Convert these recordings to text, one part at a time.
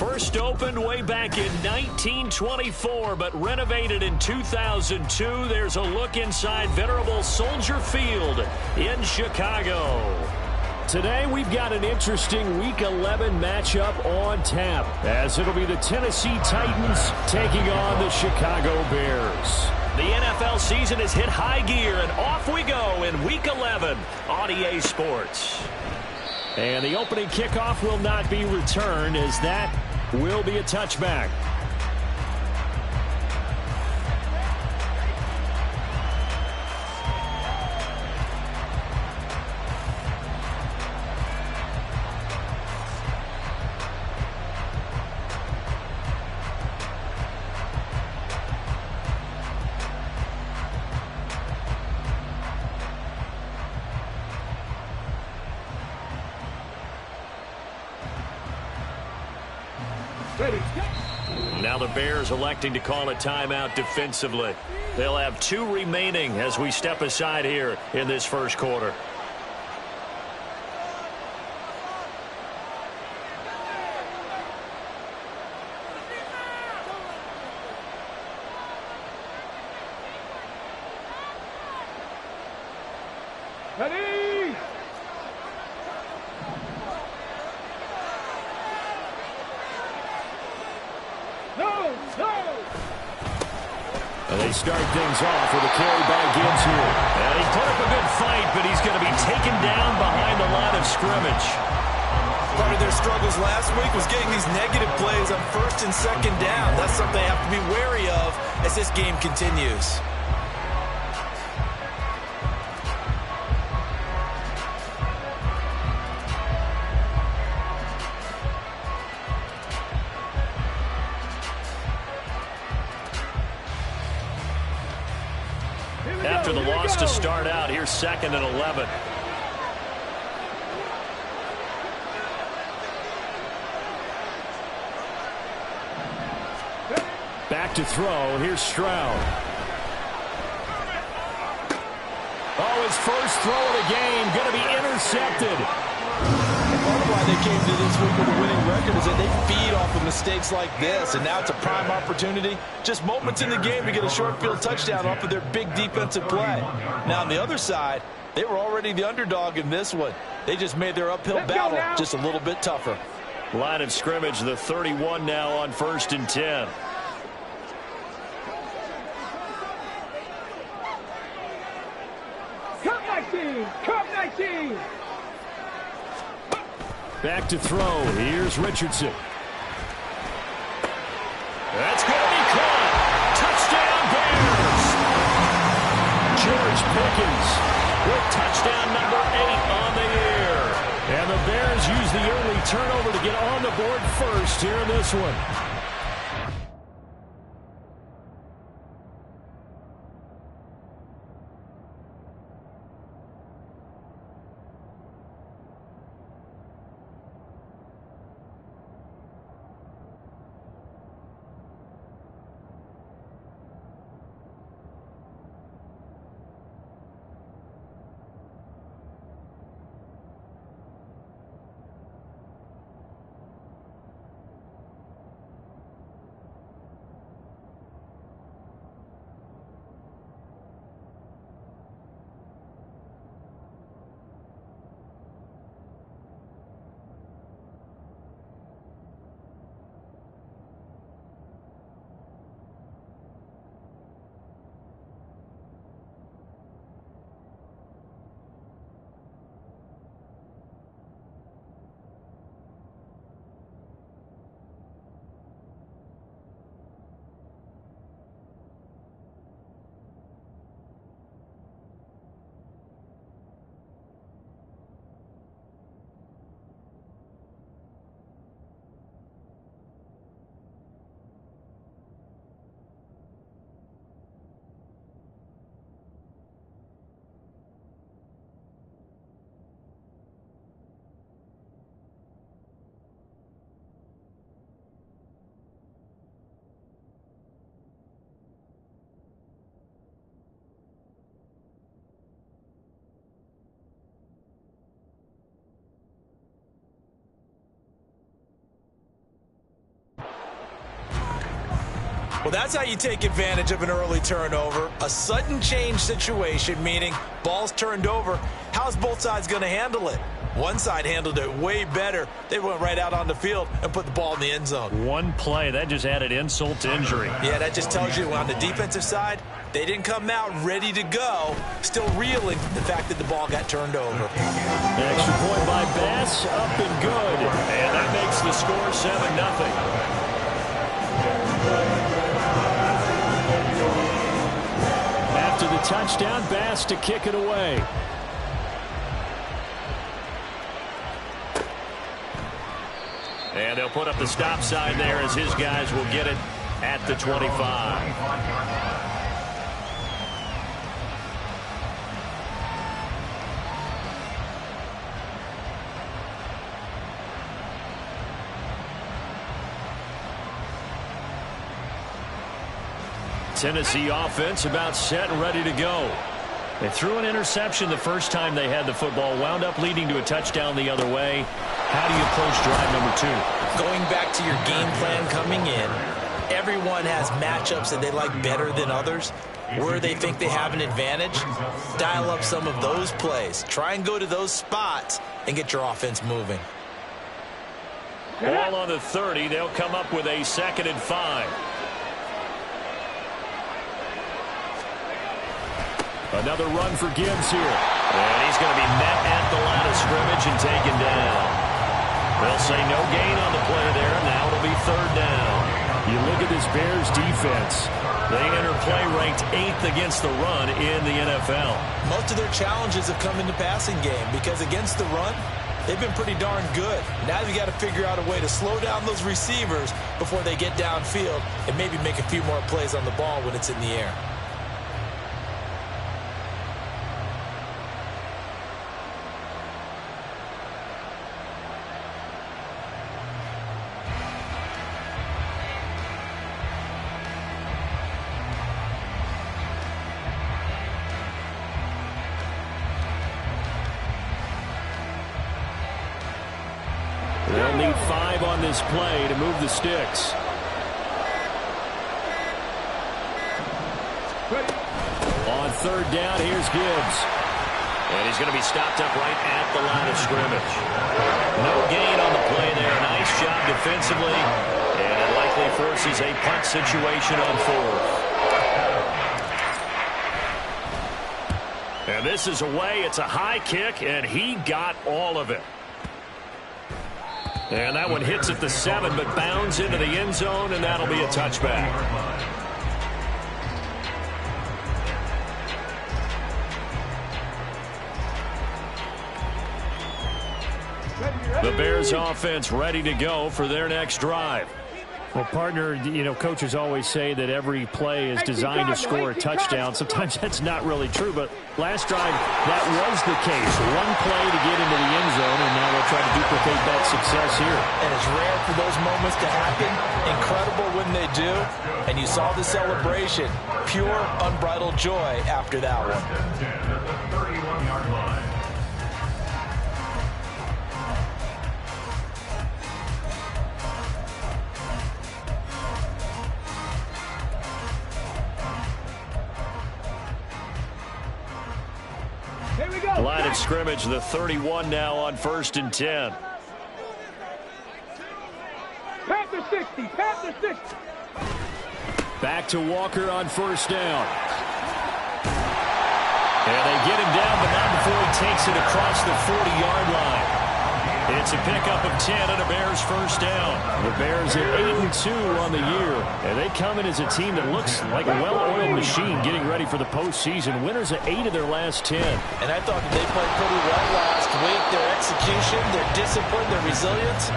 First opened way back in 1924, but renovated in 2002. There's a look inside venerable Soldier Field in Chicago. Today we've got an interesting Week 11 matchup on tap, as it'll be the Tennessee Titans taking on the Chicago Bears. The NFL season has hit high gear, and off we go in Week 11 on EA Sports. And the opening kickoff will not be returned, as that will be a touchback. Now the Bears electing to call a timeout defensively. They'll have 2 remaining as we step aside here in this first quarter. Ready? And they start things off with a carry by Gibbs here. And he put up a good fight, but he's going to be taken down behind the line of scrimmage. Part of their struggles last week was getting these negative plays on first and second down. That's something they have to be wary of as this game continues. After the loss to start out, here's 2nd and 11. Back to throw, and here's Stroud. Oh, his first throw of the game, going to be intercepted. Part of why they came to this week with a winning record is that they feed off of mistakes like this, and now it's a prime opportunity. Just moments in the game to get a short field touchdown off of their big defensive play. Now on the other side, they were already the underdog in this one. They just made their uphill battle just a little bit tougher. Line of scrimmage, the 31 now on 1st and 10. Come 19! Come 19! Back to throw. Here's Richardson. That's going to be caught. Touchdown, Bears. George Pickens with touchdown number 8 on the year. And the Bears use the early turnover to get on the board first here in this one. Well, that's how you take advantage of an early turnover. A sudden change situation, meaning ball's turned over. How's both sides going to handle it? One side handled it way better. They went right out on the field and put the ball in the end zone. One play, that just added insult to injury. Yeah, that just tells you on the defensive side, they didn't come out ready to go, still reeling the fact that the ball got turned over. Extra point by Bass, up and good. And that makes the score 7-0. After the touchdown, Bass to kick it away. And they'll put up the stop sign there as his guys will get it at the 25. Tennessee offense about set and ready to go. They threw an interception the first time they had the football, wound up leading to a touchdown the other way. How do you approach drive number 2? Going back to your game plan coming in, everyone has matchups that they like better than others. Where they think they have an advantage, dial up some of those plays. Try and go to those spots and get your offense moving. Ball on the 30. They'll come up with a 2nd and 5. Another run for Gibbs here. And he's going to be met at the line of scrimmage and taken down. They'll say no gain on the play there. Now it'll be 3rd down. You look at this Bears defense. They enter play ranked 8th against the run in the NFL. Most of their challenges have come in the passing game because against the run, they've been pretty darn good. Now you got to figure out a way to slow down those receivers before they get downfield and maybe make a few more plays on the ball when it's in the air. They'll need 5 on this play to move the sticks. On 3rd down, here's Gibbs. And he's going to be stopped up right at the line of scrimmage. No gain on the play there. Nice job defensively. And it likely forces a punt situation on 4th. And this is away. It's a high kick, and he got all of it. And that one hits at the 7, but bounds into the end zone, and that'll be a touchback. The Bears offense ready to go for their next drive. Well, partner, you know, coaches always say that every play is designed to score a touchdown. Sometimes that's not really true, but last drive, that was the case. One play to get into the end zone, and now they'll try to duplicate that success here. And it's rare for those moments to happen. Incredible when they do. And you saw the celebration. Pure, unbridled joy after that one. 31-yard line. Line of scrimmage, the 31 now on 1st and 10. Panther 60, Panther 60. Back to Walker on 1st down. And they get him down, but not before he takes it across the 40-yard line. It's a pickup of 10 and a Bears 1st down. The Bears are 8-2 on the year, and they come in as a team that looks like a well-oiled machine getting ready for the postseason. Winners of 8 of their last 10. And I thought that they played pretty well last week. Their execution, their discipline, their resilience,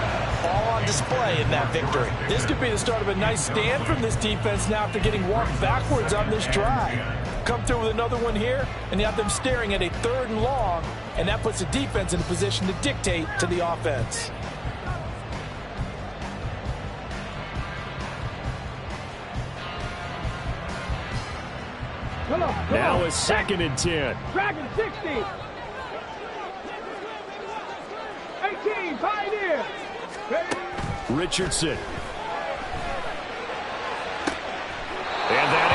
all on display in that victory. This could be the start of a nice stand from this defense now after getting walked backwards on this drive. Come through with another one here, and you have them staring at a 3rd and long, and that puts the defense in a position to dictate to the offense. Come on. Now a 2nd and 10. Dragon 60. 18, Pioneer.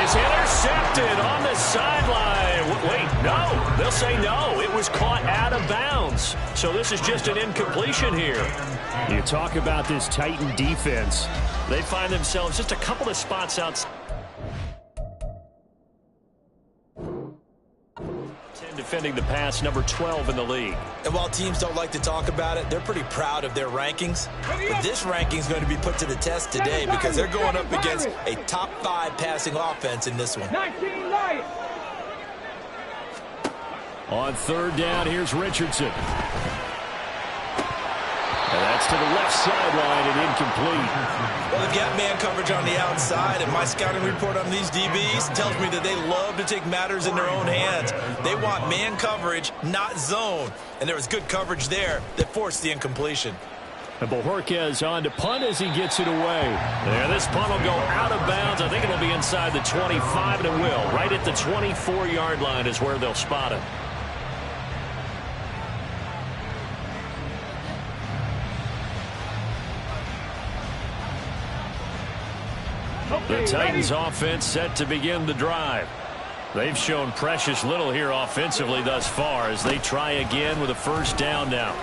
is intercepted on the sideline. Wait, no. They'll say no. It was caught out of bounds. So this is just an incompletion here. You talk about this Titan defense. They find themselves just a couple of spots outside. Defending the pass, number 12 in the league. And while teams don't like to talk about it, they're pretty proud of their rankings. But this ranking is going to be put to the test today because they're going up against a top 5 passing offense in this one. 19 Lions. On third down, here's Richardson. And that's to the left sideline and incomplete. Well, they've got man coverage on the outside, and my scouting report on these DBs tells me that they love to take matters in their own hands. They want man coverage, not zone. And there was good coverage there that forced the incompletion. And Bojorquez on to punt as he gets it away. There, this punt will go out of bounds. I think it'll be inside the 25, and it will. Right at the 24-yard line is where they'll spot it. The Titans offense set to begin the drive. They've shown precious little here offensively thus far as they try again with a first down now.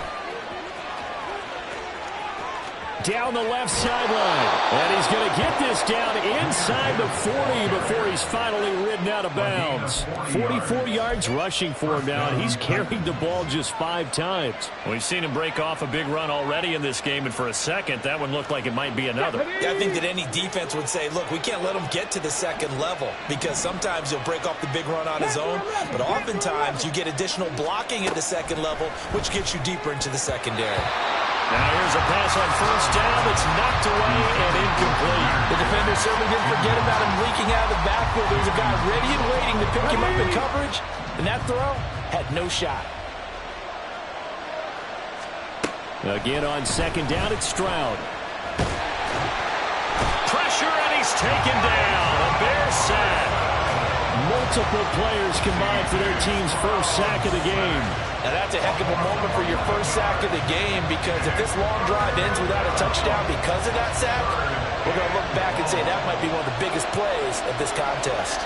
Down the left sideline. And he's going to get this down inside the 40 before he's finally ridden out of bounds. 44 yards rushing for him now, and he's carried the ball just 5 times. We've seen him break off a big run already in this game, and for a second, that one looked like it might be another. Yeah, I think that any defense would say, look, we can't let him get to the second level because sometimes he'll break off the big run on his own, but oftentimes you get additional blocking at the second level, which gets you deeper into the secondary. Now here's a pass on first down. It's knocked away and incomplete. The defender certainly didn't forget about him leaking out of the backfield. There was a guy ready and waiting to pick him up in coverage, and that throw had no shot. Again on second down, it's Stroud. Pressure, and he's taken down. A Bear sack. Multiple players combined for their team's first sack of the game. Now that's a heck of a moment for your first sack of the game because if this long drive ends without a touchdown because of that sack, we're going to look back and say that might be one of the biggest plays of this contest.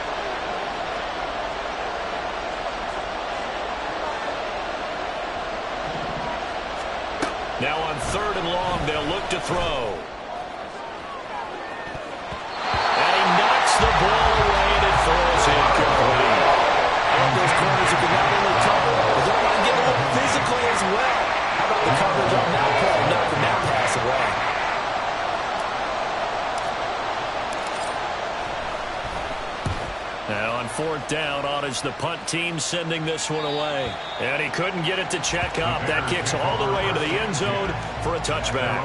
Now on third and long, they'll look to throw. And he knocks the ball away and it throws incomplete. Those corners who can not only cover, but they're going to get a little physically as well. How about the coverage on that play, knocking that pass away? Now on fourth down, on is the punt team sending this one away. And he couldn't get it to check up. That kicks all the way into the end zone for a touchback.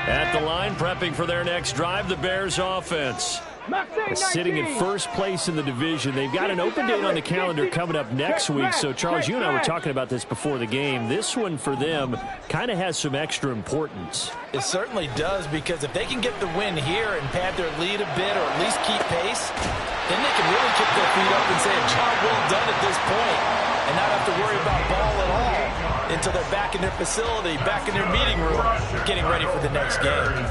At the line, prepping for their next drive, the Bears offense. Sitting in first place in the division. They've got an open date on the calendar coming up next week. So, Charles, you and I were talking about this before the game. This one for them kind of has some extra importance. It certainly does, because if they can get the win here and pad their lead a bit or at least keep pace, then they can really kick their feet up and say a job well done at this point and not have to worry about ball at all until they're back in their facility, back in their meeting room, getting ready for the next game.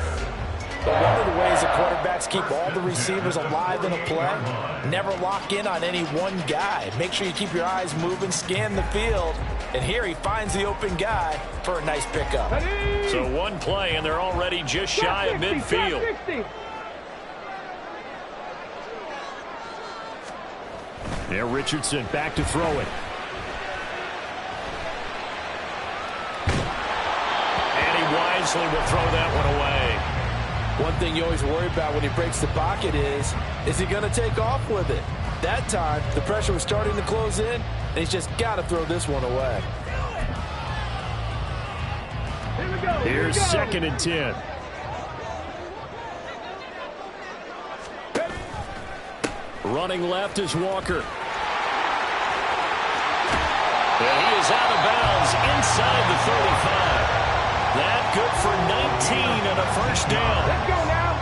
But one of the ways that quarterbacks keep all the receivers alive in a play, never lock in on any one guy. Make sure you keep your eyes moving, scan the field, and here he finds the open guy for a nice pickup. So one play, and they're already just shy of midfield. There, Richardson back to throw it. And he wisely will throw that one away. One thing you always worry about when he breaks the pocket is he going to take off with it? That time, the pressure was starting to close in, and he's just got to throw this one away. Here's second and 10. Running left is Walker. And he is out of bounds inside the 35. That good for 19 and a first down. Let's go now.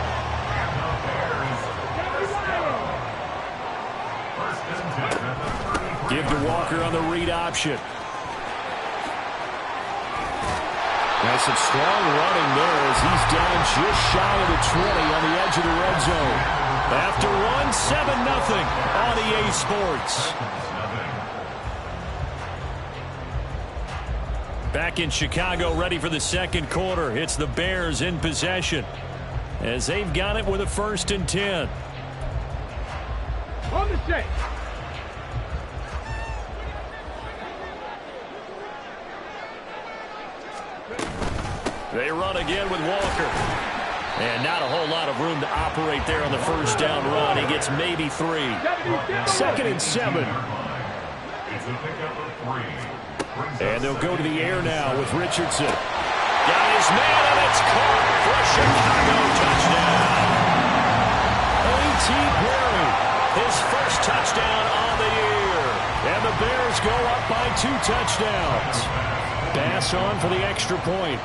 Give to Walker on the read option. Nice and strong running there as he's down just shy of the 20 on the edge of the red zone. After one, 7-0 on EA Sports. Back in Chicago, ready for the second quarter. It's the Bears in possession as they've got it with a 1st and 10. On the set. They run again with Walker. And not a whole lot of room to operate there on the first down run. He gets maybe 3. 2nd and 7. And they'll go to the air now with Richardson. Got his man, and it's caught for a Chicago touchdown. A.T. Perry, his first touchdown on the year. And the Bears go up by 2 touchdowns. Bass on for the extra point.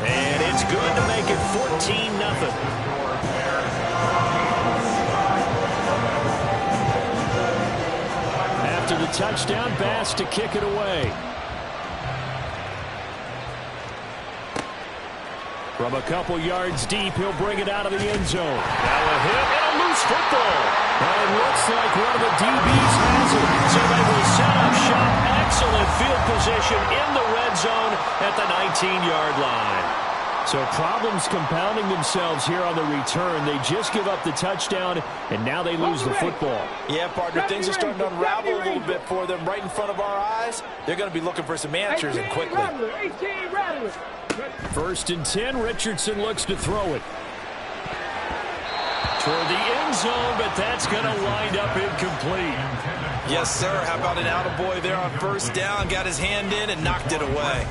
And it's good to make it 14-0. After the touchdown, Bass to kick it away. From a couple yards deep, he'll bring it out of the end zone. Now a hit and a loose football. And it looks like one of the DBs has it. So they will set up shop. Excellent field position in the red zone at the 19-yard line. So problems compounding themselves here on the return. They just give up the touchdown, and now they lose the football. Yeah, partner, things are starting to unravel a little bit for them right in front of our eyes. They're going to be looking for some answers, and quickly. 18 Rattler. 1st and 10, Richardson looks to throw it. Toward the end zone, but that's going to wind up incomplete. Yes, sir. How about an attaboy there on first down? Got his hand in and knocked it away.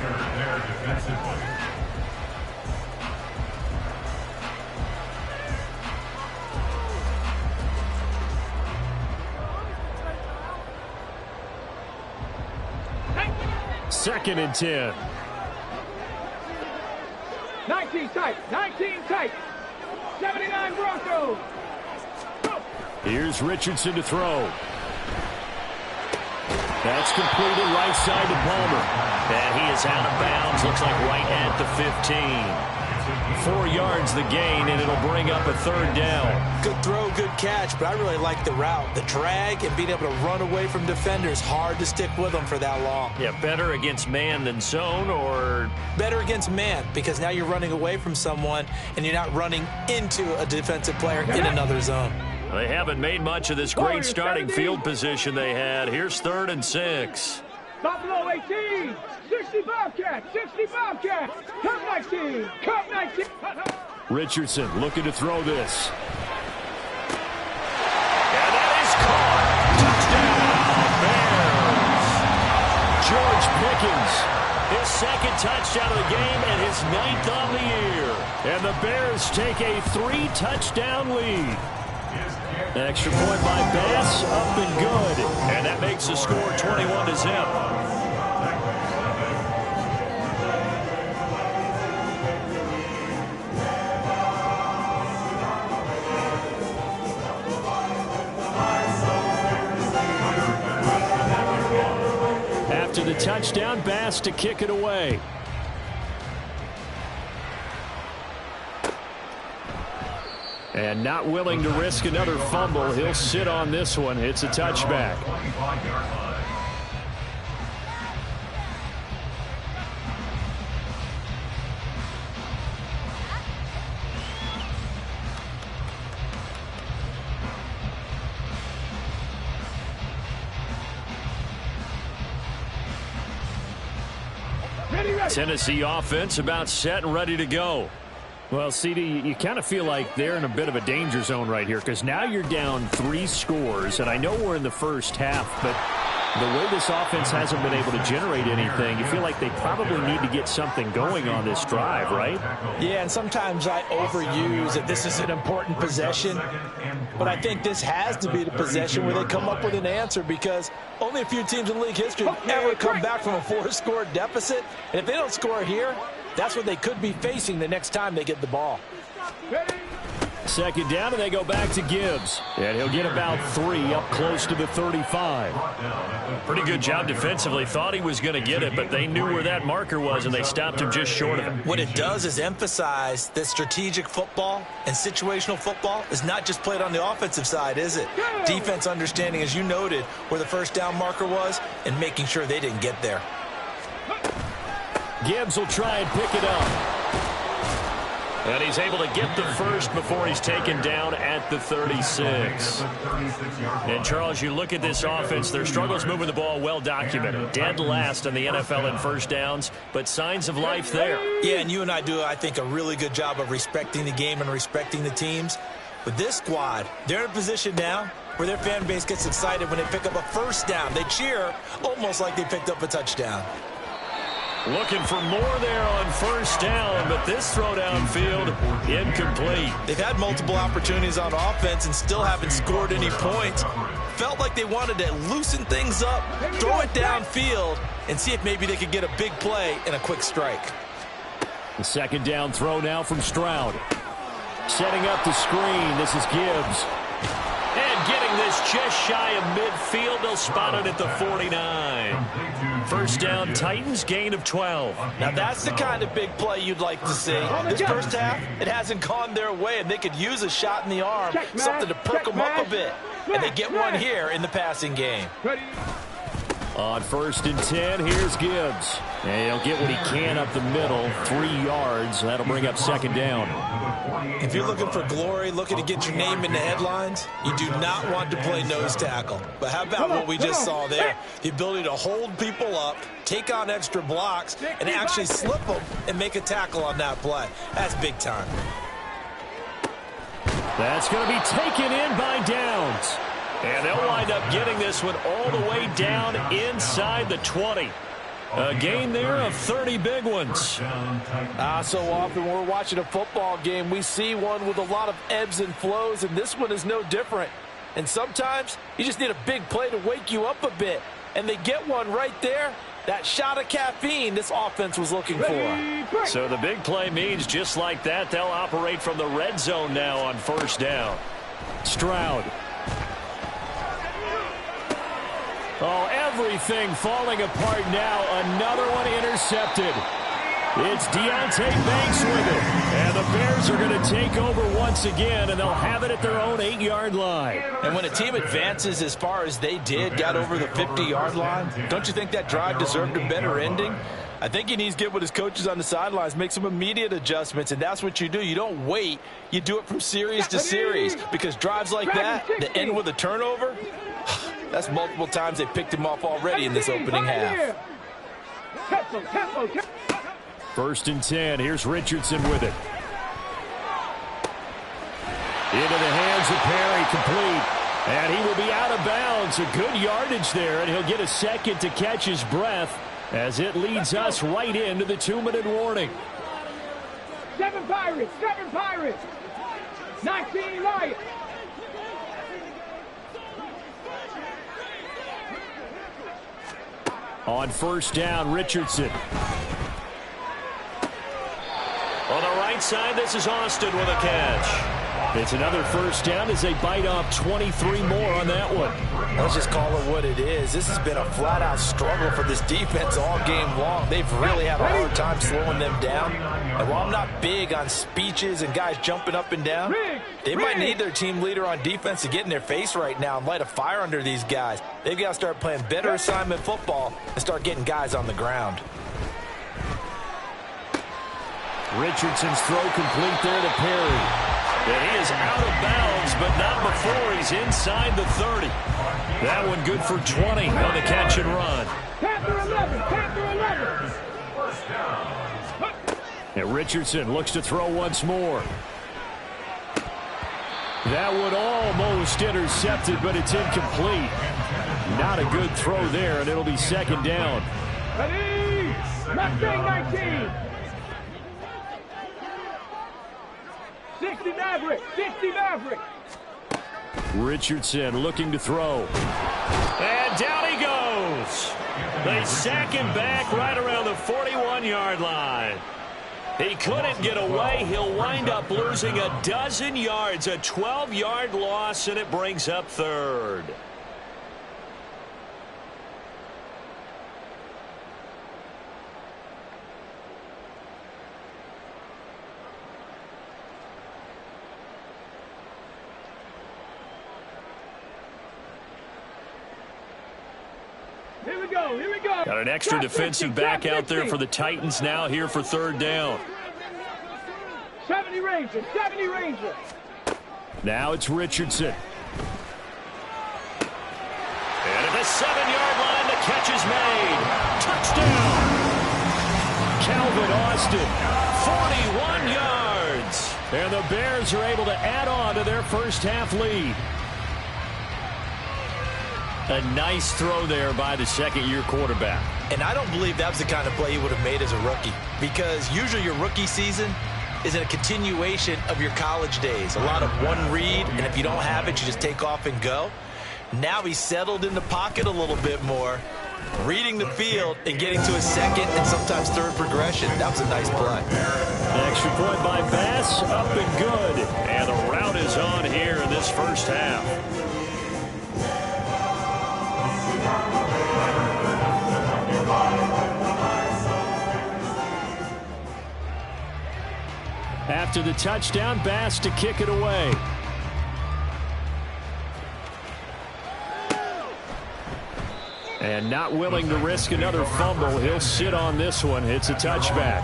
Second and 10. 19 tight. 19 tight. 79 Broncos. Go. Here's Richardson to throw. That's completed right side to Palmer. And he is out of bounds. Looks like right at the 15. 4 yards the gain, and it'll bring up a 3rd down. Good throw, good catch, but I really like the route. The drag and being able to run away from defenders. Hard to stick with them for that long. Yeah, better against man than zone, or? Better against man, because now you're running away from someone, and you're not running into a defensive player in another zone. They haven't made much of this great starting field position they had. Here's 3rd and 6. Buffalo 18. 60 Bobcats. 60 Bobcats. Cup 19. Cup 19. Richardson looking to throw this. And that is caught. Touchdown, Bears. George Pickens, his 2nd touchdown of the game and his 9th on the year. And the Bears take a 3-touchdown lead. Extra point by Bass, up and good. And that makes the score 21-0. After the touchdown, Bass to kick it away. And not willing to risk another fumble. He'll sit on this one. It's a touchback. Tennessee offense about set and ready to go. Well, CD, you kind of feel like they're in a bit of a danger zone right here because now you're down 3 scores, and I know we're in the first half, but The way this offense hasn't been able to generate anything, you feel like they probably need to get something going on this drive, right? Yeah, and sometimes I overuse that this is an important possession, but I think this has to be the possession where they come up with an answer, because only a few teams in league history have ever come back from a 4-score deficit, and if they don't score here, that's what they could be facing the next time they get the ball. Second down, and they go back to Gibbs. And he'll get about 3 up close to the 35. Pretty good job defensively. Thought he was going to get it, but they knew where that marker was, and they stopped him just short of it. What it does is emphasize that strategic football and situational football is not just played on the offensive side, is it? Defense understanding, as you noted, where the first down marker was and making sure they didn't get there. Gibbs will try and pick it up. And he's able to get the first before he's taken down at the 36. And, Charles, you look at this offense, their struggles moving the ball well documented. Dead last in the NFL in first downs, but signs of life there. Yeah, and you and I do, I think, a really good job of respecting the game and respecting the teams. But this squad, they're in a position now where their fan base gets excited when they pick up a first down. They cheer almost like they picked up a touchdown. Looking for more there on first down, but this throw downfield incomplete. They've had multiple opportunities on offense and still haven't scored any points. Felt like they wanted to loosen things up, throw it downfield, and see if maybe they could get a big play and a quick strike. The second down throw now from Stroud. Setting up the screen, this is Gibbs. And getting this just shy of midfield, they'll spot it at the 49. First down, Titans, gain of 12. Now that's the kind of big play you'd like to see. This first half, it hasn't gone their way, and they could use a shot in the arm, something to perk them up a bit. And they get one here in the passing game. On first and 10, here's Gibbs. And he'll get what he can up the middle, 3 yards. That'll bring up second down. If you're looking for glory, looking to get your name in the headlines, you do not want to play nose tackle. But how about what we just saw there? The ability to hold people up, take on extra blocks, and actually slip them and make a tackle on that play. That's big time. That's going to be taken in by Downs. And they'll wind up getting this one all the way down inside the 20. A gain there of 30 big ones. So often when we're watching a football game, we see one with a lot of ebbs and flows, and this one is no different. And sometimes you just need a big play to wake you up a bit. And they get one right there. That shot of caffeine this offense was looking for. So the big play means just like that, they'll operate from the red zone now on first down. Stroud. Oh, everything falling apart now. Another one intercepted. It's Deontay Banks with it. And the Bears are going to take over once again, and they'll have it at their own 8-yard line. And when a team advances as far as they did, got over the 50-yard line, don't you think that drive deserved a better ending? I think he needs to get with his coaches on the sidelines, make some immediate adjustments, and that's what you do. You don't wait. You do it from series to series, because drives like that end with a turnover, that's multiple times they picked him off already in this opening half. First and 10. Here's Richardson with it. Into the hands of Perry, complete. And he will be out of bounds. A good yardage there, and he'll get a second to catch his breath as it leads us right into the 2-minute warning. 7 Pirates, 7 Pirates, 19 Lions. On first down, Richardson. On the right side, this is Austin with a catch. It's another first down as they bite off 23 more on that one. Let's just call it what it is. This has been a flat-out struggle for this defense all game long. They've really had a hard time slowing them down. And while I'm not big on speeches and guys jumping up and down, they might need their team leader on defense to get in their face right now and light a fire under these guys. They've got to start playing better assignment football and start getting guys on the ground. Richardson's throw complete there to Perry. And he is out of bounds, but not before he's inside the 30. That one good for 20 on the catch and run. Panther 11, Panther 11. And Richardson looks to throw once more. That one almost intercepted, but it's incomplete. Not a good throw there, and it'll be second down. Ready? Mustang 19. 60 Maverick. 60 Maverick. Richardson looking to throw. And down he goes. They sack him back right around the 41-yard line. He couldn't get away. He'll wind up losing a dozen yards, a 12-yard loss, and it brings up third. Here we go. Here we go. Got an extra defensive back out there for the Titans now here for third down. 70 Ranger. 70 Ranger. Now it's Richardson. And at the 7-yard line, the catch is made. Touchdown. Calvin Austin, 41 yards. And the Bears are able to add on to their first half lead. A nice throw there by the second-year quarterback. And I don't believe that was the kind of play he would have made as a rookie, because usually your rookie season is a continuation of your college days. A lot of one read, and if you don't have it, you just take off and go. Now he's settled in the pocket a little bit more, reading the field and getting to his second and sometimes third progression. That was a nice play. Extra point by Bass, up and good. And the route is on here in this first half. After the touchdown, Bass to kick it away. And not willing to risk another fumble, he'll sit on this one. It's a touchback.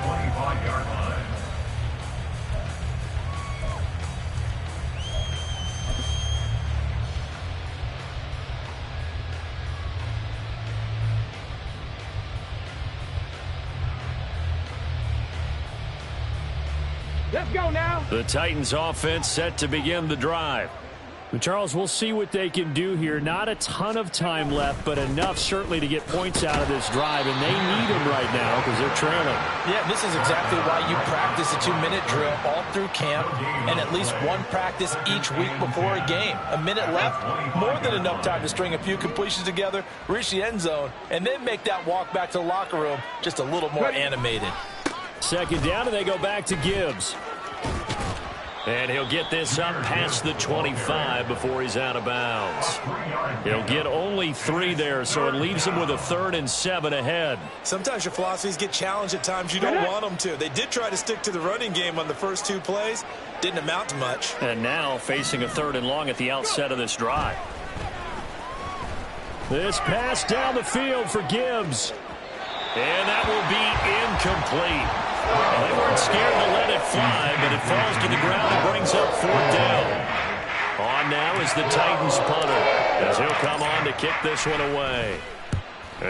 Let's go now. The Titans offense set to begin the drive. And Charles, we'll see what they can do here. Not a ton of time left, but enough certainly to get points out of this drive, and they need them right now because they're trailing. Yeah, this is exactly why you practice a 2-minute drill all through camp and at least one practice each week before a game. A minute left, more than enough time to string a few completions together, reach the end zone, and then make that walk back to the locker room just a little more animated. Second down, and they go back to Gibbs. And he'll get this up past the 25 before he's out of bounds. He'll get only 3 there, so it leaves him with a 3rd and 7 ahead. Sometimes your philosophies get challenged at times you don't want them to. They did try to stick to the running game on the first 2 plays. Didn't amount to much. And now facing a 3rd and long at the outset of this drive. This pass down the field for Gibbs. And that will be incomplete. Well, they weren't scared to let it fly, but it falls to the ground and brings up 4th down. On now is the Titans punter, as he'll come on to kick this one away.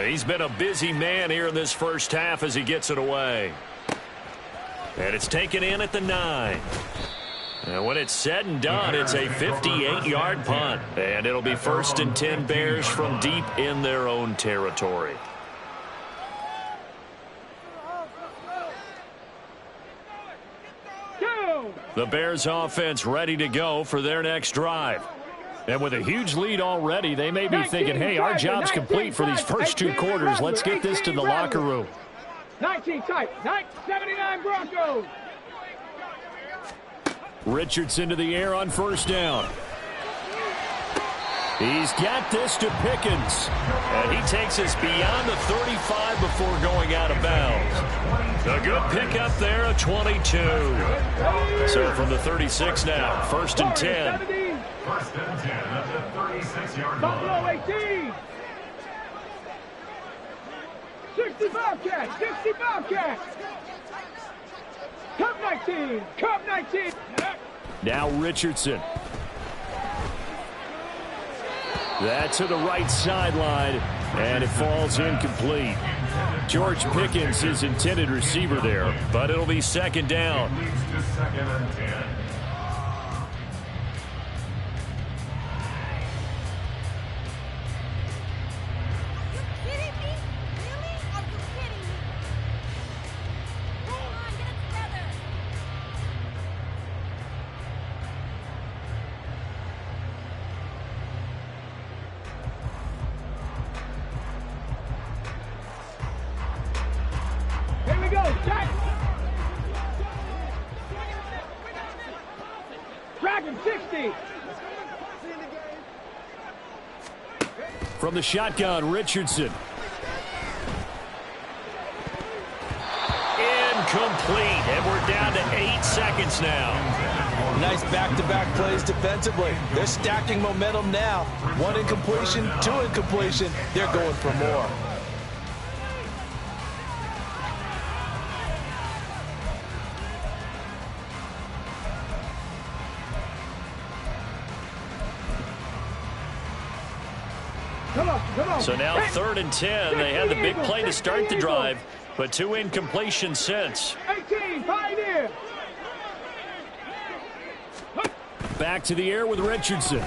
He's been a busy man here in this first half as he gets it away. And it's taken in at the 9. And when it's said and done, it's a 58-yard punt. And it'll be 1st and 10 Bears from deep in their own territory. The Bears offense ready to go for their next drive. And with a huge lead already, they may be thinking, hey, our job's complete for these first 2 quarters. Let's get this to the locker room. 19 type, 79 Broncos. Richardson to the air on 1st down. He's got this to Pickens. And he takes us beyond the 35 before going out of bounds. A good pickup there, a 22. So from the 36 now, 1st and 10. 1st and 10 at the 36-yard line. Buffalo 18. 60 Bobcats, 60 Bobcats. Cup 19, Cup 19. Now Richardson. That's to the right sideline, and it falls incomplete. George Pickens, his intended receiver there, but it'll be 2nd down. 50. From the shotgun, Richardson. Incomplete, and we're down to 8 seconds now. Nice back-to-back plays defensively. They're stacking momentum now. 1 incompletion, 2 incompletion. They're going for more. Come on. So now 3rd and 10. They had the big play to start the drive, but 2 incompletions since. 18, Pioneer. Back to the air with Richardson.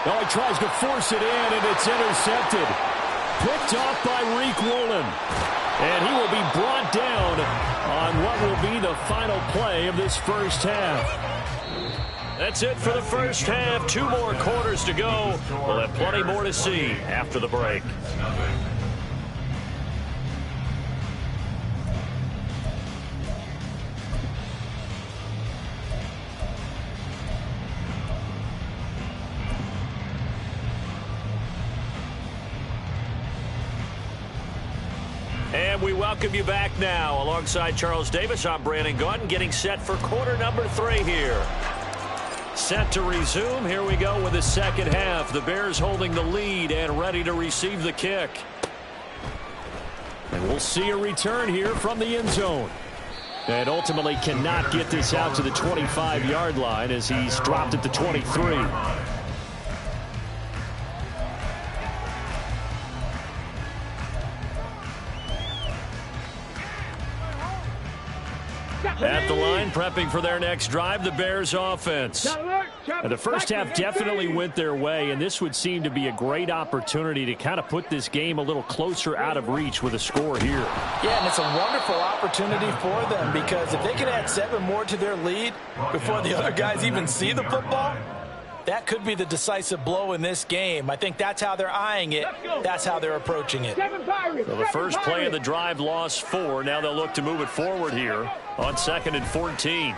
Oh, he tries to force it in, and it's intercepted. Picked off by Wk11. And he will be brought down on what will be the final play of this first half. That's it for the first half. 2 more quarters to go. We'll have plenty more to see after the break. And we welcome you back now. Alongside Charles Davis, I'm Brandon Gaudin, getting set for quarter number 3 here. Set to resume. Here we go with the second half. The Bears holding the lead and ready to receive the kick. And we'll see a return here from the end zone. And ultimately cannot get this out to the 25-yard line as he's dropped at the 23. At the line, prepping for their next drive, the Bears offense. And the first half definitely went their way, and this would seem to be a great opportunity to kind of put this game a little closer out of reach with a score here. Yeah, and it's a wonderful opportunity for them because if they can add 7 more to their lead before the other guys even see the football, that could be the decisive blow in this game. I think that's how they're eyeing it. That's how they're approaching it. So the first play of the drive lost 4. Now they'll look to move it forward here on 2nd and 14.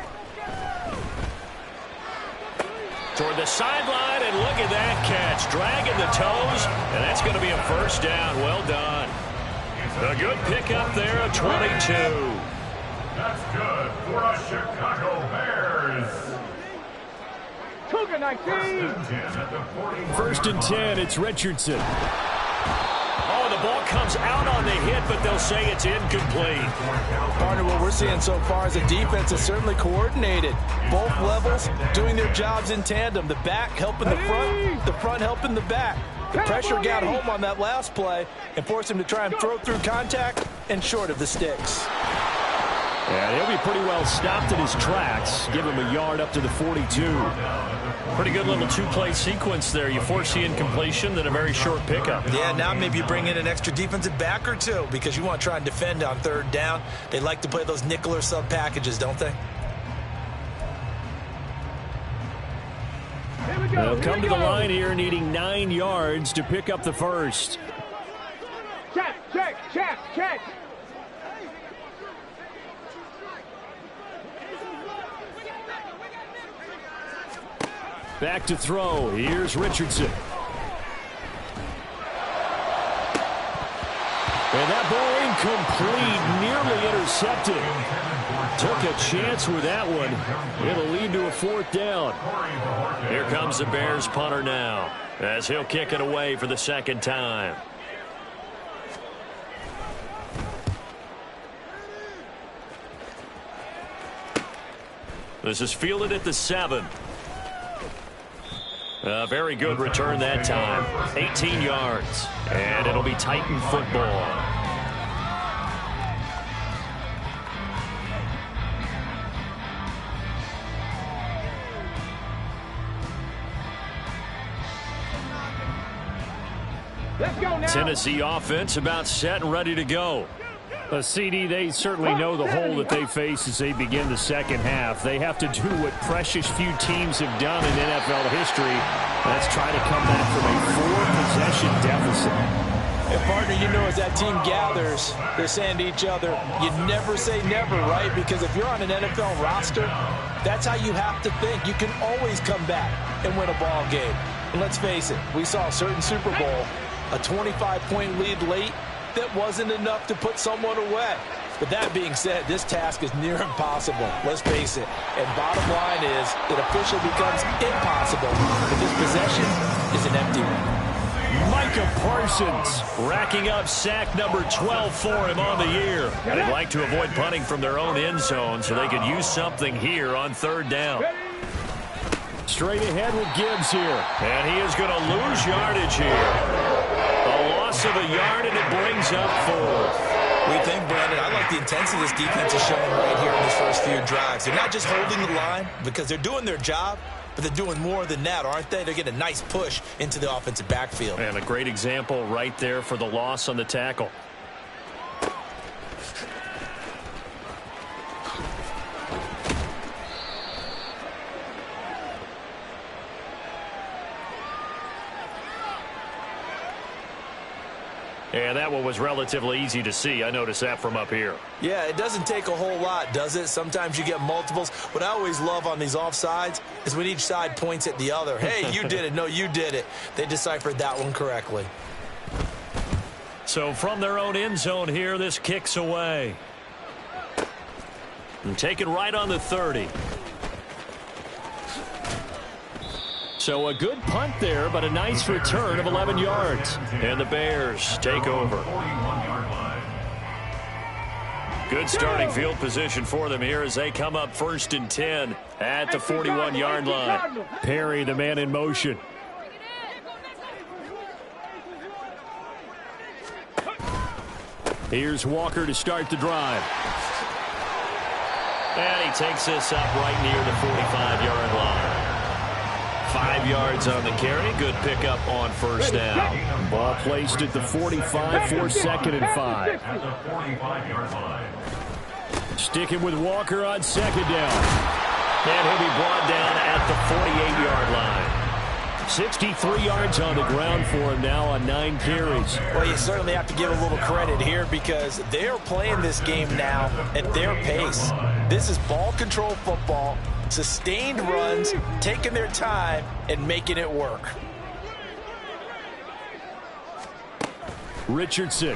Toward the sideline, and look at that catch. Dragging the toes, and that's going to be a first down. Well done. A good pickup there of 22. That's good for the Chicago Bears. Cougar 19. 1st and 10, it's Richardson. Oh, the ball comes out on the hit, but they'll say it's incomplete. Partner, what we're seeing so far is the defense is certainly coordinated. Both levels doing their jobs in tandem. The back helping the front helping the back. The pressure got home on that last play and forced him to try and throw through contact and short of the sticks. And he'll be pretty well stopped in his tracks. Give him a yard up to the 42. Pretty good little 2-play sequence there. You force the incompletion, then a very short pickup. Yeah, now maybe you bring in an extra defensive back or 2 because you want to try and defend on 3rd down. They like to play those nickel or sub packages, don't they? They'll come to the line here needing 9 yards to pick up the first. Check. Back to throw. Here's Richardson. And that ball incomplete, nearly intercepted. Took a chance with that one. It'll lead to a 4th down. Here comes the Bears punter now, as he'll kick it away for the 2nd time. This is fielded at the 7. A very good return that time. 18 yards. And it'll be Titan football. Let's go now. Tennessee offense about set and ready to go. CD, they certainly know the hole that they face as they begin the second half. They have to do what precious few teams have done in NFL history. That's try to come back from a 4-possession deficit. And, partner, you know as that team gathers, they're saying to each other, you never say never, right? Because if you're on an NFL roster, That's how you have to think. You can always come back and win a ball game. And let's face it, we saw a certain Super Bowl, a 25-point lead late, that wasn't enough to put someone away. But that being said, this task is near impossible. Let's face it. And bottom line is, it officially becomes impossible if this possession is an empty one. Micah Parsons racking up sack number 12 for him on the year. And they'd like to avoid punting from their own end zone so they could use something here on third down. Straight ahead with Gibbs here. And he is going to lose yardage here. A loss of a yard, and it brings up fourth. What do you think, Brandon? I like the intensity this defense is showing right here in these first few drives. They're not just holding the line because they're doing their job, but they're doing more than that, aren't they? They're getting a nice push into the offensive backfield. And a great example right there for the loss on the tackle. And that one was relatively easy to see. I noticed that from up here. Yeah, it doesn't take a whole lot, does it? Sometimes you get multiples. What I always love on these offsides is when each side points at the other. Hey, you did it. No, you did it. They deciphered that one correctly. So from their own end zone here, this kicks away. And taken right on the 30. So a good punt there, but a nice return of 11 yards. And the Bears take over. Good starting field position for them here as they come up 1st and 10 at the 41-yard line. Perry, the man in motion. Here's Walker to start the drive. And he takes this up right near the 45-yard line. 5 yards on the carry. Good pickup on first down. Ball placed at the 45 for 2nd and 5. At the 45-yard line. Sticking with Walker on 2nd down. And he'll be brought down at the 48-yard line. 63 yards on the ground for him now on 9 carries. Well, you certainly have to give a little credit here because they're playing this game now at their pace. This is ball control football. Sustained runs, taking their time, and making it work. Richardson.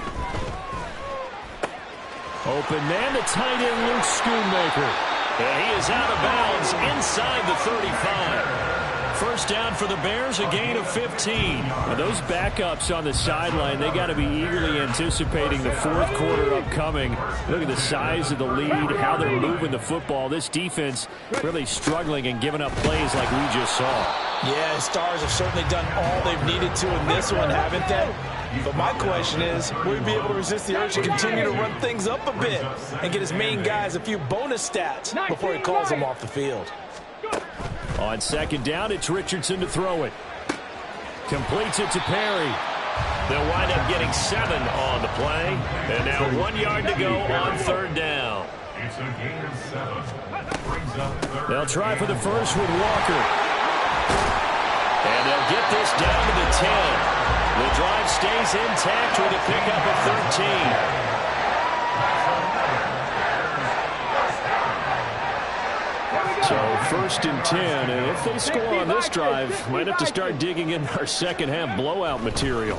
Open man, the tight end, Luke Schoonmaker. And he is out of bounds inside the 35. First down for the Bears, a gain of 15. Now those backups on the sideline, they got to be eagerly anticipating the fourth quarter upcoming. Look at the size of the lead, how they're moving the football. This defense really struggling and giving up plays like we just saw. Yeah, Stars have certainly done all they've needed to in this one, haven't they? But my question is, will he be able to resist the urge to continue to run things up a bit and get his main guys a few bonus stats before he calls them off the field? On 2nd down, it's Richardson to throw it. Completes it to Perry. They'll wind up getting 7 on the play. And now 1 yard to go on 3rd down. It's a gain of 7. Brings up 3rd. They'll try for the first with Walker. And they'll get this down to the 10. The drive stays intact with a pickup of 13. So 1st and 10, and if they score on this drive, might have to start digging in our second half blowout material.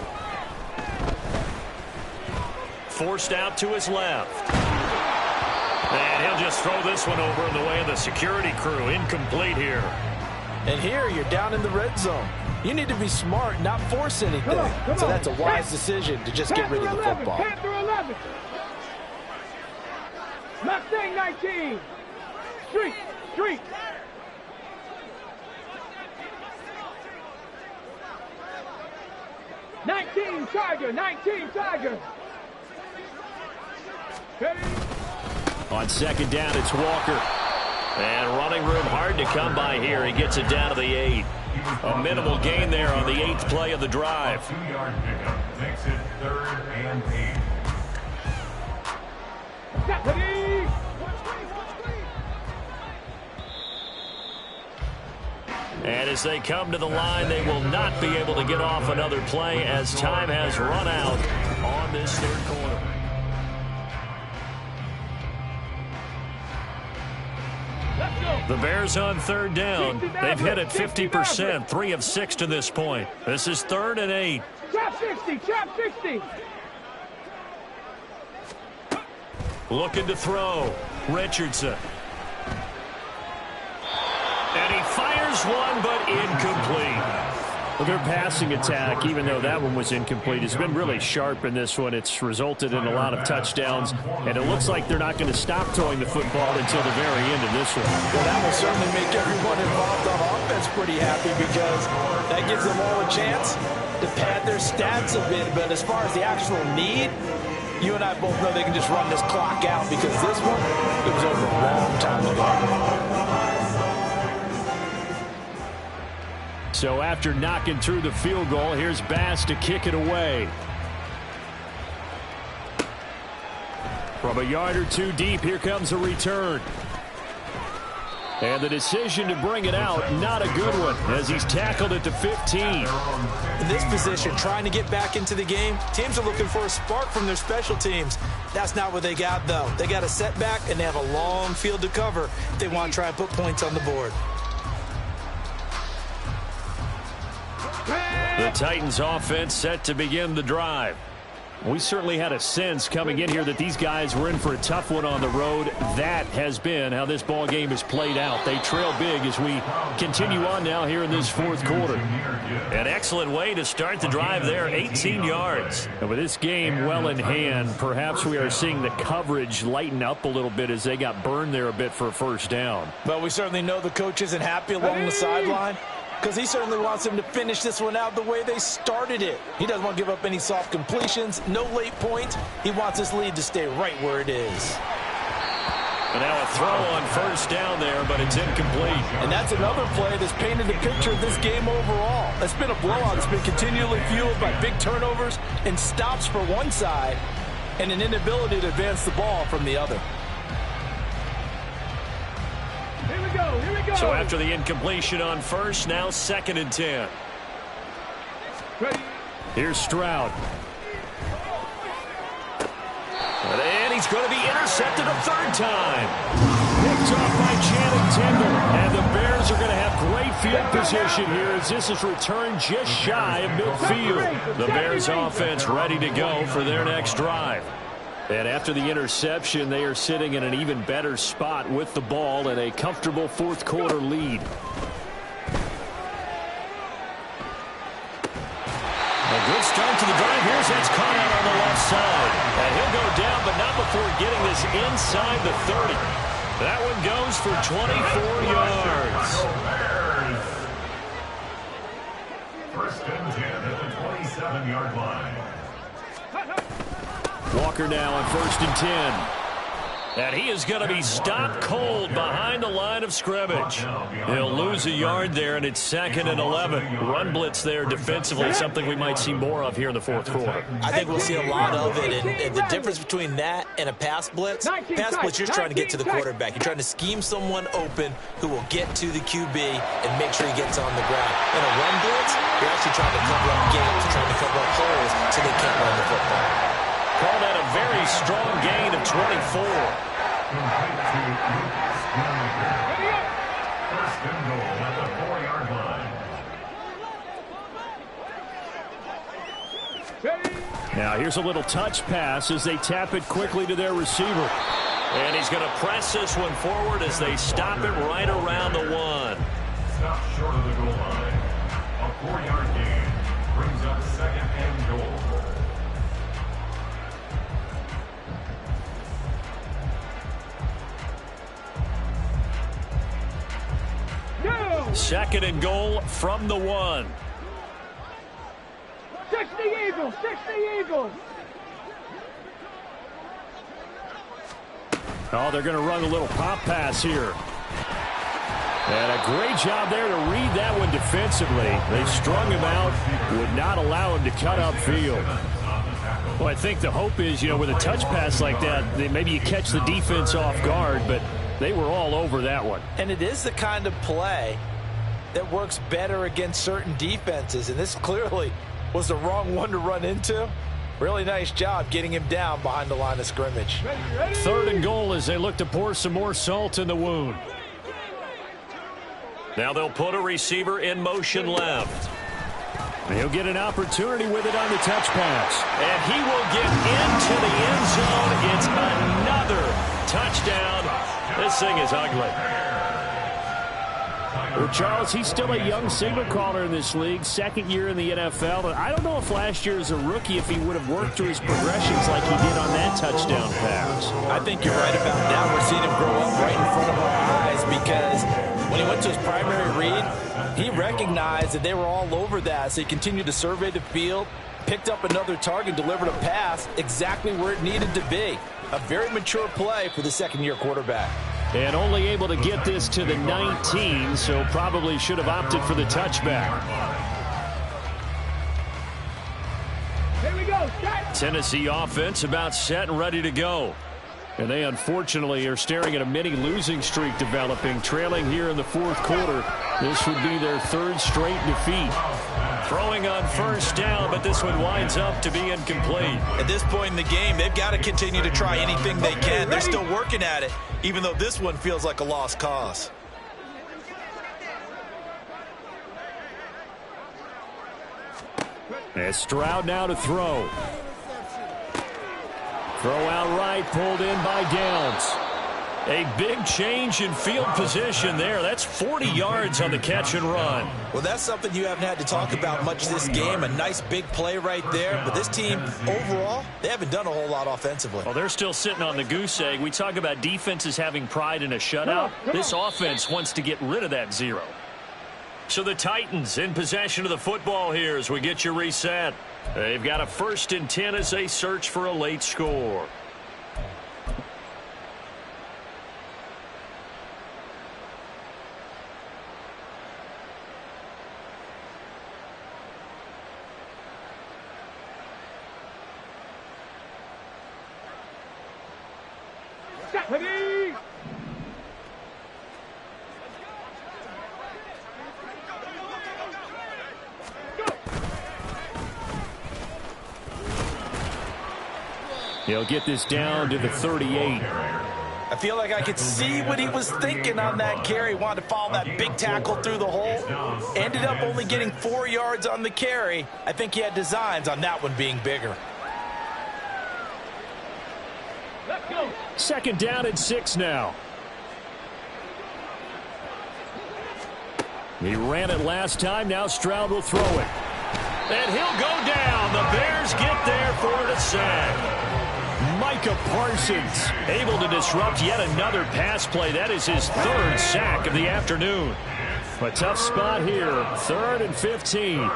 Forced out to his left. And he'll just throw this one over in the way of the security crew. Incomplete here. And here you're down in the red zone. You need to be smart, not force anything. So that's a wise decision to just get rid of the football. Panther 11. Mustang 19. Street. 19 Tiger. On 2nd down, it's Walker. And running room hard to come by here. He gets it down to the 8. A minimal gain there on the 8th play of the drive. 2-yard pickup makes it 3rd and 8. And as they come to the line, they will not be able to get off another play as time has run out on this 3rd quarter. Let's go. The Bears on third down. They've hit it 50%, 3 of 6 to this point. This is 3rd and 8. Trap 60, trap 60. Looking to throw. Richardson. And he fires one, but incomplete. Well, their passing attack, even though that one was incomplete, has been really sharp in this one. It's resulted in a lot of touchdowns, and it looks like they're not going to stop throwing the football until the very end of this one. Well, that will certainly make everyone involved on offense pretty happy because that gives them all a chance to pad their stats a bit. But as far as the actual need, you and I both know they can just run this clock out because this one, it was over a long time ago. So after knocking through the field goal, here's Bass to kick it away. From a yard or two deep, here comes a return. And the decision to bring it out, not a good one, as he's tackled at the 15. In this position, trying to get back into the game, teams are looking for a spark from their special teams. That's not what they got, though. They got a setback, and they have a long field to cover if they want to try and put points on the board. The Titans offense set to begin the drive. We certainly had a sense coming in here that these guys were in for a tough one on the road. That has been how this ball game has played out. They trail big as we continue on now here in this fourth quarter. An excellent way to start the drive there, 18 yards. And with this game well in hand, perhaps we are seeing the coverage lighten up a little bit as they got burned there a bit for a first down. But we certainly know the coach isn't happy along the sideline, because he certainly wants them to finish this one out the way they started it. He doesn't want to give up any soft completions, no late points. He wants this lead to stay right where it is. And now a throw on first down there, but it's incomplete. And that's another play that's painted a picture of this game overall. It's been a blowout. It's been continually fueled by big turnovers and stops for one side and an inability to advance the ball from the other. Here we go, here we go. So after the incompletion on first, now 2nd and 10. Ready. Here's Stroud. And he's going to be intercepted a 3rd time. Picked off by Channing Tindall. And the Bears are going to have great field position here as this is returned just shy of midfield. The Bears offense ready to go for their next drive. And after the interception, they are sitting in an even better spot with the ball and a comfortable fourth quarter lead. A good start to the drive. Here's that's caught out on the left side. And he'll go down, but not before getting this inside the 30. That one goes for 24 yards. 1st and 10 at the 27-yard line. Walker now on 1st and 10. And he is going to be stopped cold behind the line of scrimmage. He'll lose a yard there, and it's 2nd and 11. Run blitz there defensively, something we might see more of here in the fourth quarter. I think we'll see a lot of it, and the difference between that and a pass blitz, you're just trying to get to the quarterback. You're trying to scheme someone open who will get to the QB and make sure he gets on the ground. In a run blitz, you're actually trying to cover up gaps, trying to cover up holes so they can't run the football. Call that a very strong gain of 24. First and goal at the 4-yard line. Now here's a little touch pass as they tap it quickly to their receiver. And he's going to press this one forward as they stop him right around the 1. Stop short of the goal line. A 4-yard gain brings up 2nd and goal. Go. 2nd and goal from the 1. 60 Eagles, 60 Eagles. Oh, they're going to run a little pop pass here. And a great job there to read that one defensively. They strung him out, would not allow him to cut upfield. Well, I think the hope is, with a touch pass like that, maybe you catch the defense off guard, but they were all over that one. And it is the kind of play that works better against certain defenses, and this clearly was the wrong one to run into. Really nice job getting him down behind the line of scrimmage. Ready, ready. 3rd and goal as they look to pour some more salt in the wound. Now they'll put a receiver in motion left. He'll get an opportunity with it on the touch pass. And he will get into the end zone. It's another touchdown. This thing is ugly. Well, Charles, he's still a young signal caller in this league, second year in the NFL. And I don't know if last year as a rookie if he would have worked through his progressions like he did on that touchdown pass. I think you're right about that. We're seeing him grow up right in front of our eyes because when he went to his primary read, he recognized that they were all over that. So he continued to survey the field, picked up another target, delivered a pass exactly where it needed to be. A very mature play for the second-year quarterback. And only able to get this to the 19, so probably should have opted for the touchback. Here we go. Tennessee offense about set and ready to go. And they unfortunately are staring at a mini losing streak developing, trailing here in the fourth quarter. This would be their third straight defeat. Throwing on first down, but this one winds up to be incomplete. At this point in the game, they've got to continue to try anything they can. They're still working at it, even though this one feels like a lost cause. And Stroud now to throw. Throw out right, pulled in by Downs. A big change in field position there. That's 40 yards on the catch and run. Well, that's something you haven't had to talk about much this game. A nice big play right there. But this team, overall, they haven't done a whole lot offensively. Well, they're still sitting on the goose egg. We talk about defenses having pride in a shutout. This offense wants to get rid of that zero. So the Titans in possession of the football here as we get you reset. They've got a 1st and 10 as they search for a late score. Ready. He'll get this down to the 38. I feel like I could see what he was thinking on that carry. Wanted to follow that big tackle through the hole. Ended up only getting 4 yards on the carry. I think he had designs on that one being bigger. Let's go. 2nd down and 6 now. He ran it last time. Now Stroud will throw it. And he'll go down. The Bears get there for the sack. Micah Parsons able to disrupt yet another pass play. That is his 3rd sack of the afternoon. A tough spot here. 3rd and 15.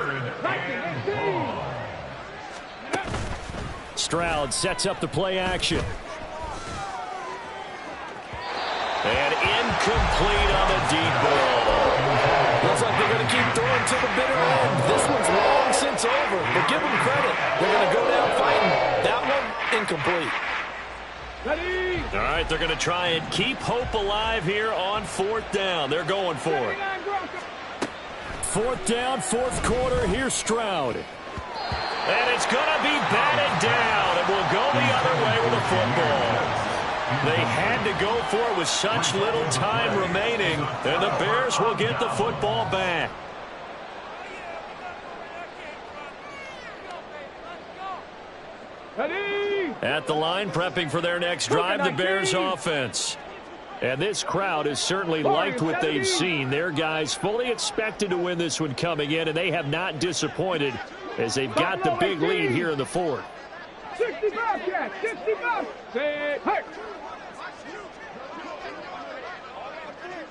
Stroud sets up the play action. And incomplete on the deep ball. Looks like they're going to keep throwing to the bitter end. This one's long since over, but give them credit. They're going to go down fighting. That one, incomplete. Ready. All right, they're going to try and keep hope alive here on 4th down. They're going for it. 4th down, 4th quarter. Here's Stroud. And it's going to be batted down. It will go the other way with the football. They had to go for it with such little time remaining, and the Bears will get the football back. Ready. At the line, prepping for their next drive, the Bears offense. And this crowd has certainly liked what they've seen. Their guys fully expected to win this one coming in, and they have not disappointed as they've got the big lead here in the 4th. 60 Bobcats. 60 Bobcats. Say, hey.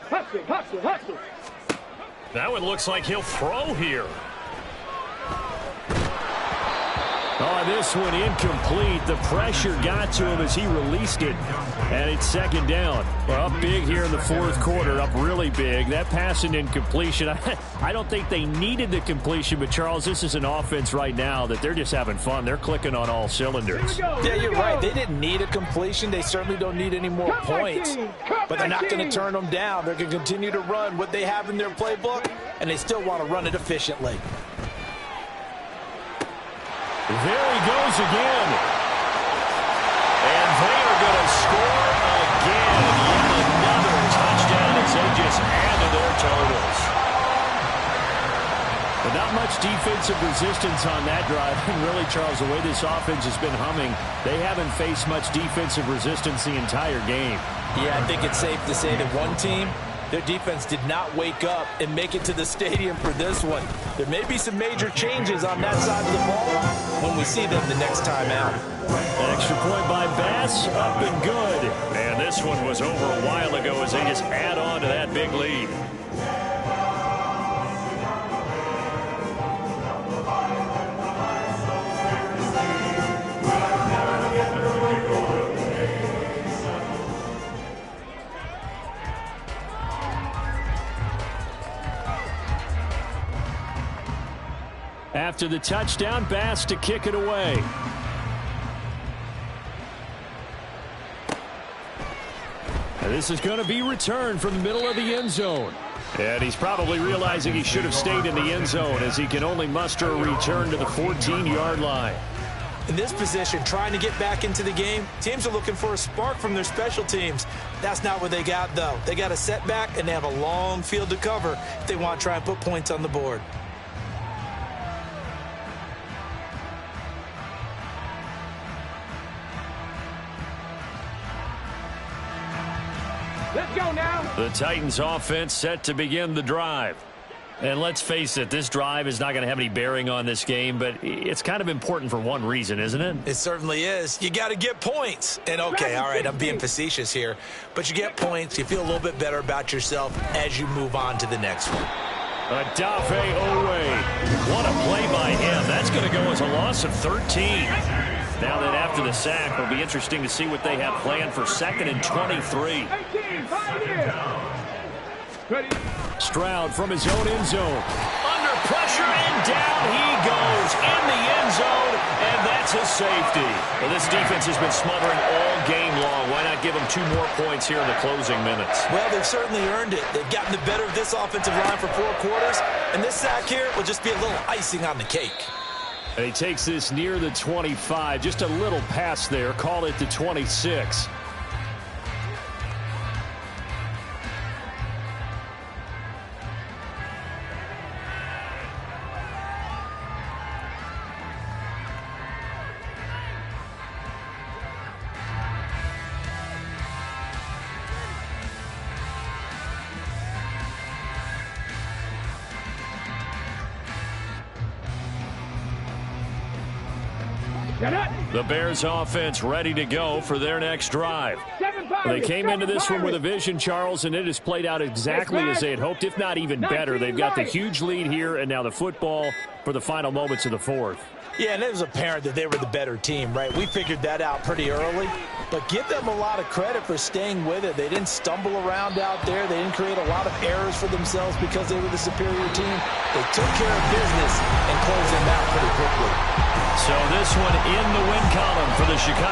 Hustle, hustle, hustle. That one looks like he'll throw here. Oh, this one incomplete. The pressure got to him as he released it. And it's 2nd down. Well, up big here in the 4th quarter. Up really big. That pass and incompletion. I don't think they needed the completion, but Charles, this is an offense right now that they're just having fun. They're clicking on all cylinders. Yeah, you're right. They didn't need a completion. They certainly don't need any more points. But they're not going to turn them down. They're going to continue to run what they have in their playbook, and they still want to run it efficiently. There he goes again. And they are going to score again. Yet another touchdown. It's they just add to their totals. But not much defensive resistance on that drive. And really, Charles, the way this offense has been humming, they haven't faced much defensive resistance the entire game. Yeah, I think it's safe to say that one team, their defense did not wake up and make it to the stadium for this one. There may be some major changes on that side of the ball when we see them the next time out. An extra point by Bass, up and good. And this one was over a while ago as they just add on to that big lead. After the touchdown, Bass to kick it away. And this is going to be returned from the middle of the end zone. And he's probably realizing he should have stayed in the end zone as he can only muster a return to the 14-yard line. In this position, trying to get back into the game, teams are looking for a spark from their special teams. That's not what they got, though. They got a setback, and they have a long field to cover if they want to try and put points on the board. Let's go now. The Titans offense set to begin the drive. And let's face it, this drive is not going to have any bearing on this game, but it's kind of important for one reason, isn't it? It certainly is. You got to get points. And, okay, all right, I'm being facetious here. But you get points. You feel a little bit better about yourself as you move on to the next one. Odafe Owe. What a play by him. That's going to go as a loss of 13. Now that after the sack, it'll be interesting to see what they have planned for 2nd and 23. 18, pioneer. Ready. Stroud from his own end zone. Under pressure, and down he goes in the end zone, and that's a safety. Well, this defense has been smothering all game long. Why not give them 2 more points here in the closing minutes? Well, they've certainly earned it. They've gotten the better of this offensive line for 4 quarters, and this sack here will just be a little icing on the cake. And he takes this near the 25. Just a little pass there. Call it the 26. The Bears offense ready to go for their next drive. They came into this one with a vision, Charles, and it has played out exactly as they had hoped, if not even better. They've got the huge lead here, and now the football for the final moments of the 4th. Yeah, and it was apparent that they were the better team, right? We figured that out pretty early. But give them a lot of credit for staying with it. They didn't stumble around out there. They didn't create a lot of errors for themselves because they were the superior team. They took care of business and closed them out pretty quickly. So this one in the win column for the Chicago